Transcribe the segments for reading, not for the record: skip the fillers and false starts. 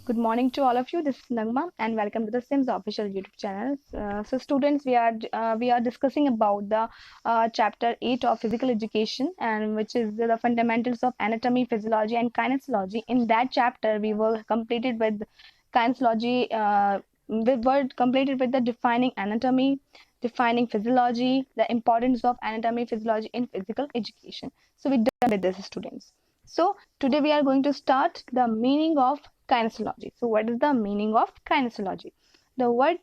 Good morning to all of you. This is Nagma, and welcome to the Sims official YouTube channel. So, students, we are discussing about the chapter 8 of physical education, and which is the fundamentals of anatomy, physiology, and kinesiology. In that chapter, we were completed with kinesiology. We were completed with the defining anatomy, defining physiology, the importance of anatomy, physiology in physical education. So, we're done with this, students. So, today we are going to start the meaning of kinesiology. So, what is the meaning of kinesiology? The word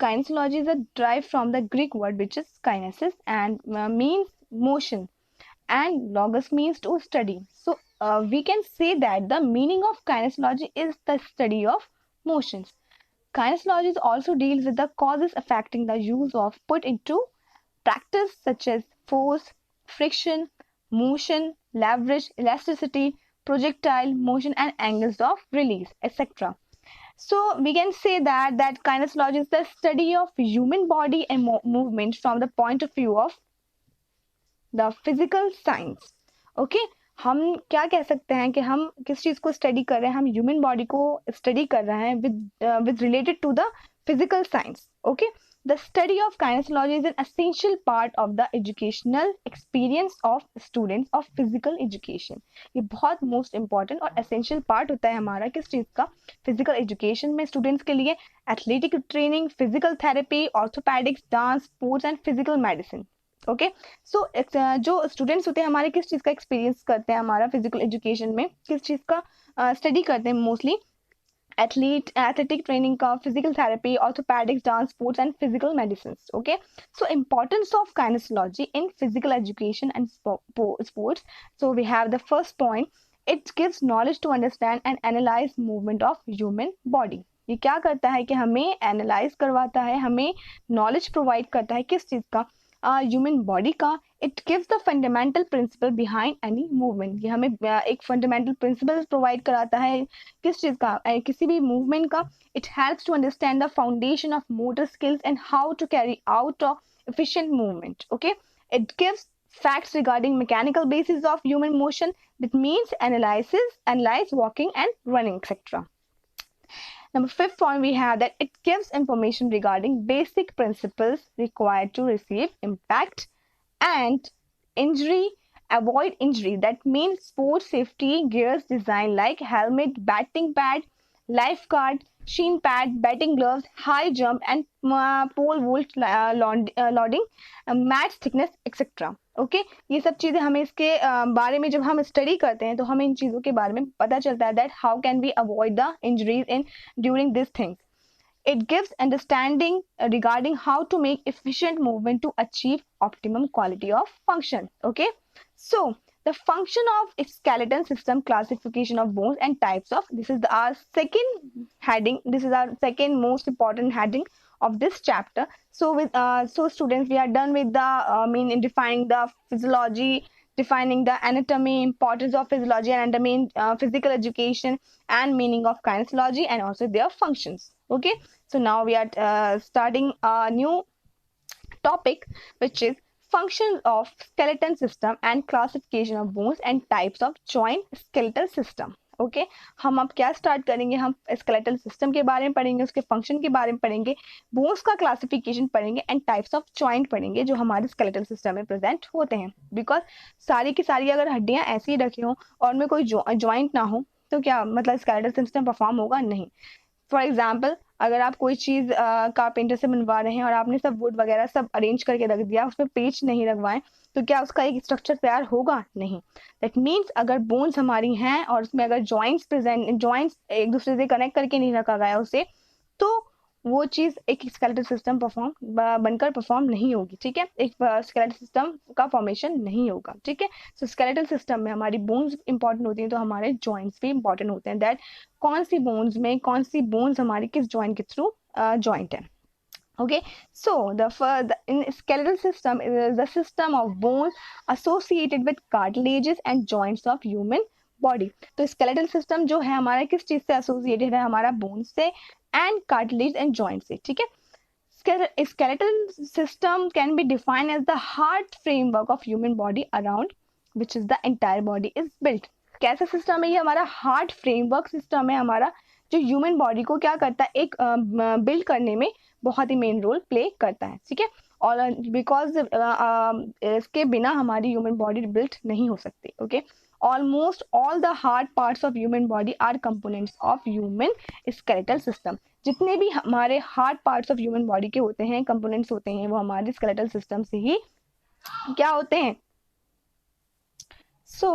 kinesiology is derived from the Greek word which is kinesis and means motion, and logos means to study. So, we can say that the meaning of kinesiology is the study of motions. Kinesiology also deals with the causes affecting the use of put into practice, such as force, friction, motion, leverage, elasticity, projectile motion, and angles of release, etc. So we can say that kinesiology is the study of human body and movement from the point of view of the physical science. Okay, हम क्या कह सकते हैं कि हम किस चीज को स्टडी कर रहे हैं, हम ह्यूमन बॉडी को स्टडी कर रहे हैं with related to the physical science. Okay, the study of kinesiology is an essential part of the educational experience of students of physical education. ये बहुत मोस्ट इंपॉर्टेंट और एसेंशियल पार्ट होता है हमारा किस चीज का, फिजिकल एजुकेशन में स्टूडेंट्स के लिए. Athletic training, physical therapy, orthopaedics, dance, sports and physical medicine. Okay, so जो स्टूडेंट्स होते हैं हमारे किस चीज़ का एक्सपीरियंस करते हैं, हमारा फिजिकल एजुकेशन में किस चीज़ का स्टडी करते हैं मोस्टली, एथलेटिक ट्रेनिंग का, physical therapy, orthopaedics, dance, sports and physical medicine. Okay, so importance of kinesiology in physical education and sports. So we have the first point, it gives knowledge to understand and analyse movement of human body. ये क्या करता है कि हमें analyse करवाता है, हमें knowledge provide करता है किस चीज़ का, ह्यूमन बॉडी का. It gives the fundamental principle behind any movement. ये हमें एक फंडामेंटल प्रिंसिपल प्रोवाइड कराता है किस चीज़ का, किसी भी मूवमेंट का. It helps to understand the foundation of motor skills and how to carry out of efficient movement. Okay, it gives facts regarding mechanical basis of human motion. That means analyze walking and running, etc. Number 5th point, we have that it gives information regarding basic principles required to receive impact and injury, avoid injury. That means sports safety gears design like helmet, batting pad, lifeguard, shin pad, batting gloves, high jump and pole vault loading, match thickness, etc. Okay, ये सब चीज़ें हमें इसके बारे में जब हम study करते हैं तो हमें इन चीज़ों के बारे में पता चलता है that how can we avoid the injuries in during this things. It gives understanding regarding how to make efficient movement to achieve optimum quality of function. Okay, so the function of skeleton system, classification of bones and types of, this is our second heading, this is our second most important heading of this chapter. So so students, we are done with the in defining the physiology, defining the anatomy, importance of physiology and anatomy in physical education, and meaning of kinesiology and also their functions. Okay, so now we are starting a new topic, which is functions of skeleton system and classification of bones and types of joint skeletal system. Okay, हम अब क्या start करेंगे, हम skeletal system के बारे में पढ़ेंगे, उसके फंक्शन के बारे में पढ़ेंगे, बोन्स का क्लासिफिकेशन पढ़ेंगे एंड टाइप्स ऑफ जॉइंट पढ़ेंगे जो हमारे स्केलेटल सिस्टम में प्रेजेंट होते हैं. बिकॉज सारी की सारी अगर हड्डियां ऐसी ही रखी हों और उनमें कोई जॉइंट ना हो तो क्या मतलब स्केलेटल सिस्टम परफॉर्म होगा? नहीं. फॉर एग्जाम्पल, अगर आप कोई चीज़ कारपेंटर से बनवा रहे हैं और आपने सब वुड वगैरह सब अरेंज करके रख दिया, उसमें पेच नहीं लगवाएं, तो क्या उसका एक स्ट्रक्चर तैयार होगा? नहीं. दैट मीन्स अगर बोन्स हमारी हैं और उसमें अगर जॉइंट्स एक दूसरे से कनेक्ट करके नहीं रखा गया उसे, तो वो चीज़ एक स्केलेटल सिस्टम बनकर परफॉर्म नहीं होगी. ठीक है, एक स्केलेटल सिस्टम का फॉर्मेशन नहीं होगा. ठीक है, सो स्केलेटल सिस्टम में हमारी बोन्स इंपॉर्टेंट होती हैं तो हमारे जॉइंट्स भी इंपॉर्टेंट होते हैं. दैट कौन सी बोन्स हमारी किस जॉइंट के थ्रू जॉइंट है. Okay, so in skeletal system is the system of bones associated with cartilages and joints of human body. तो skeletal system जो है हमारा किस चीज से associated है, हमारा bones से and cartilage and joints से. ठीक है, skeletal system can be defined as the hard framework of human body around which is the entire body is built. कैसा सिस्टम है ये? हमारा हार्ड फ्रेमवर्क सिस्टम है हमारा जो ह्यूमन बॉडी को क्या करता है, एक बिल्ड करने में बहुत ही मेन रोल प्ले करता है, ठीक है। और बिकॉज इसके बिना हमारी ह्यूमन बॉडी बिल्ड नहीं हो सकती, okay. Almost all the hard parts of human body are components of human skeletal system. जितने भी हमारे hard parts of human body के होते हैं, कंपोनेंट्स होते हैं, वो हमारे स्केलेटल सिस्टम से ही क्या होते हैं। So,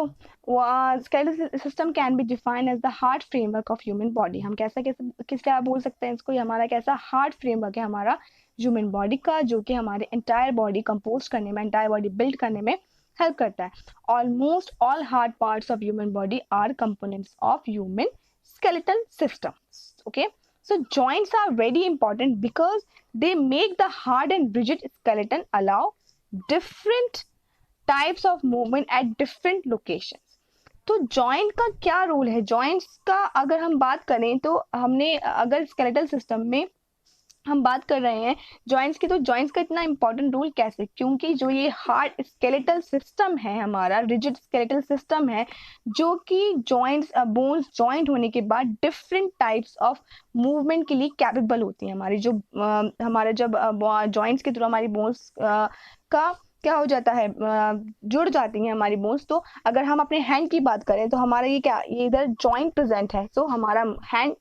skeletal system can be defined as the hard framework of human body. हम किस क्या बोल सकते हैं इसको, ये हमारा कैसा हार्ड फ्रेमवर्क है हमारा ह्यूमन बॉडी का, जो कि हमारे एंटायर बॉडी कंपोज करने में, एंटायर बॉडी बिल्ड करने में हेल्प करता है। Almost all hard parts of human body are components of human skeletal system. Okay, so joints are very important because they make the hard and rigid skeleton allow different types of movement at different locations. तो joint का क्या role है, joints का अगर हम बात करें तो हमने अगर स्केलेटल सिस्टम में हम बात कर रहे हैं जॉइंट्स की, तो जॉइंट्स का इतना इंपॉर्टेंट रोल कैसे, क्योंकि जो ये हार्ड स्केलेटल सिस्टम है हमारा, रिजिड स्केलेटल सिस्टम है, जो कि जॉइंट्स बोन्स जॉइंट होने के बाद डिफरेंट टाइप्स ऑफ मूवमेंट के लिए कैपेबल होती है। हमारी जो हमारे जब जॉइंट्स के थ्रू हमारी बोन्स का क्या हो जाता है, जुड़ जाती हैं हमारी बोन्स। तो अगर हम अपने हैंड की बात करें तो हमारा ये क्या, ये इधर जॉइंट प्रेजेंट है, तो हमारा हैंड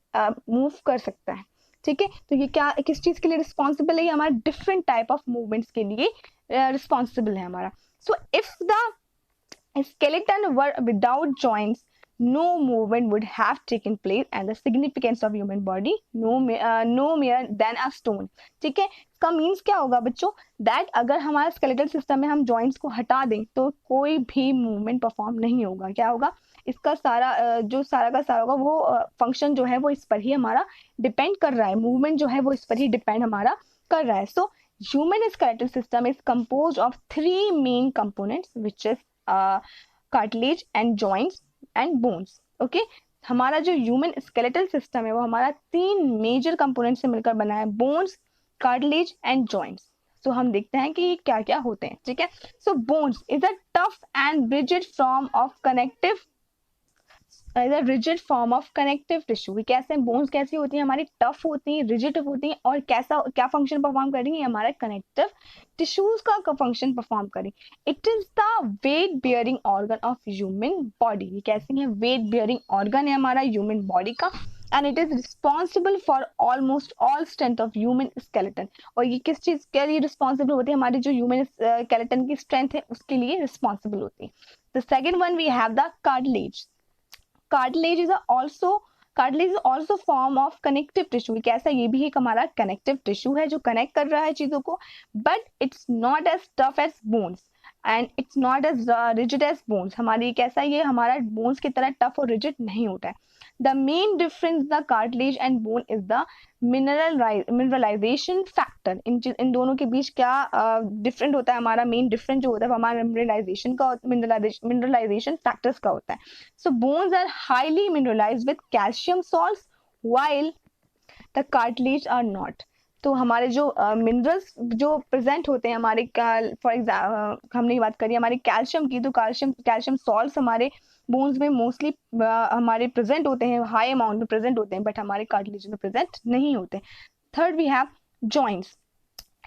मूव कर सकता है, ठीक है। तो ये क्या किस चीज के लिए रिस्पॉन्सिबल है, ये हमारा डिफरेंट टाइप ऑफ मूवमेंट्स के लिए रिस्पॉन्सिबल है हमारा। So if the skeleton were without joints, no movement would have taken place and the significance of human body no mere than a stone, ठीक है। इसका मीन्स क्या होगा बच्चों, दैट अगर हमारा स्केलेटल सिस्टम में हम जॉइंट्स को हटा दें तो कोई भी मूवमेंट परफॉर्म नहीं होगा। क्या होगा, इसका सारा जो सारा का सारा होगा वो फंक्शन जो है वो इस पर ही हमारा डिपेंड कर रहा है, मूवमेंट जो है वो इस पर ही डिपेंड हमारा कर रहा है। So human skeletal system is compose of 3 main components which is cartilage and joints and bones, okay. हमारा जो ह्यूमन स्केलेटल सिस्टम है वो हमारा 3 मेजर कंपोनेंट से मिलकर बना है, बोन्स, कार्टिलेज एंड जॉइंट्स। सो हम देखते हैं कि क्या क्या होते हैं, ठीक है। So bones is a tough and rigid form of connective rigid form of connective tissue. कैसे बोन्स कैसी होती हैं, हमारी टफ होती हैं, रिजिड होती हैं, और कैसा क्या फंक्शन परफॉर्म करेंगे, हमारा कनेक्टिव टिश्यूज का फंक्शन परफॉर्म करेंगे। It is the weight bearing organ of human body. ये कैसी है, वेट बियरिंग ऑर्गन है हमारा ह्यूमन बॉडी का, and it is responsible for almost all strength of human skeleton. और ये किस चीज के लिए रिस्पॉन्सिबल होती है, हमारी जो ह्यूमन स्केलेटन की स्ट्रेंथ है उसके लिए रिस्पॉन्सिबल होती है। The second one we have the cartilage. Cartilage is also form of connective tissue. कैसा, ये भी एक हमारा कनेक्टिव टिश्यू है जो कनेक्ट कर रहा है चीजों को, but it's not as tough as bones and it's not as rigid as bones. हमारी कैसा, ये हमारा बोन्स की तरह टफ और रिजिड नहीं होता है। The main difference the cartilage and bone is the mineralization factor. इन दोनों के बीच क्या डिफरेंट होता है, हमारा मेन डिफरेंस जो होता है हमारा मिनरलाइजेशन का, मिनरलाइजेशन फैक्टर्स का होता है। So bones are highly mineralised with calcium salts while the cartilage are not. तो हमारे जो मिनरल्स जो प्रेजेंट होते हैं हमारे, फॉर एग्जाम्पल हमने बात करी हमारे कैल्शियम की, तो कैल्शियम सॉल्ट्स हमारे बोन्स में मोस्टली हमारे प्रेजेंट होते हैं, हाई अमाउंट में प्रेजेंट होते हैं, बट हमारे कार्टिलेज में प्रेजेंट नहीं होते। Third we have joints.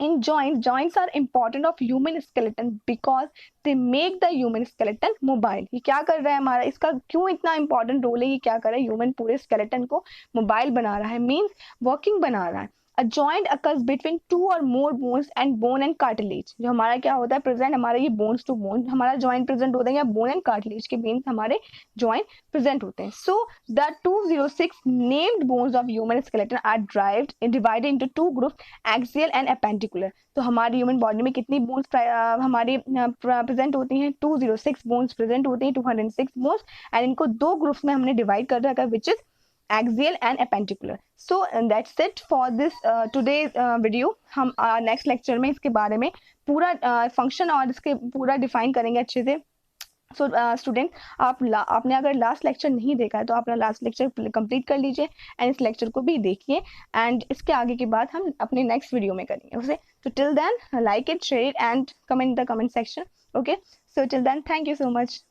In joints are important of human skeleton because they make the human skeleton mobile. ये क्या कर रहा है हमारा, इसका क्यों इतना इंपॉर्टेंट रोल है, ये क्या कर रहा है, ह्यूमन पूरे स्केलेटन को मोबाइल बना रहा है, मीन्स वर्किंग बना रहा है। A joint occurs between 2 or more bones and bone and cartilage. जो हमारा क्या होता है प्रेजेंट, हमारा ये बोन्स टू बोन हमारा जॉइंट प्रेजेंट होता है, या बोन एंड कार्टिलेज के बीच हमारे जॉइंट प्रेजेंट होते हैं। So the 206 named bones of human skeleton are divided into 2 groups, axial and appendicular. तो हमारी ह्यूमन बॉडी में कितनी बोन्स हमारी प्रेजेंट होती हैं, 206 बोन्स प्रेजेंट होती हैं, 206 बोन्स, एंड इनको 2 ग्रुप्स में हमने डिवाइड कर रखा है, which is axial and appendicular. So that's it for this today's video. हम next lecture में इसके बारे में पूरा फंक्शन और इसके पूरा डिफाइन करेंगे अच्छे से। सो स्टूडेंट आपने अगर लास्ट लेक्चर नहीं देखा है तो अपना लास्ट लेक्चर कंप्लीट कर लीजिए एंड इस लेक्चर को भी देखिए, एंड इसके आगे की बात हम अपने नेक्स्ट वीडियो में करेंगे उसे। तो till then like it, share it and comment in the comment section. Okay, so till then thank you so much.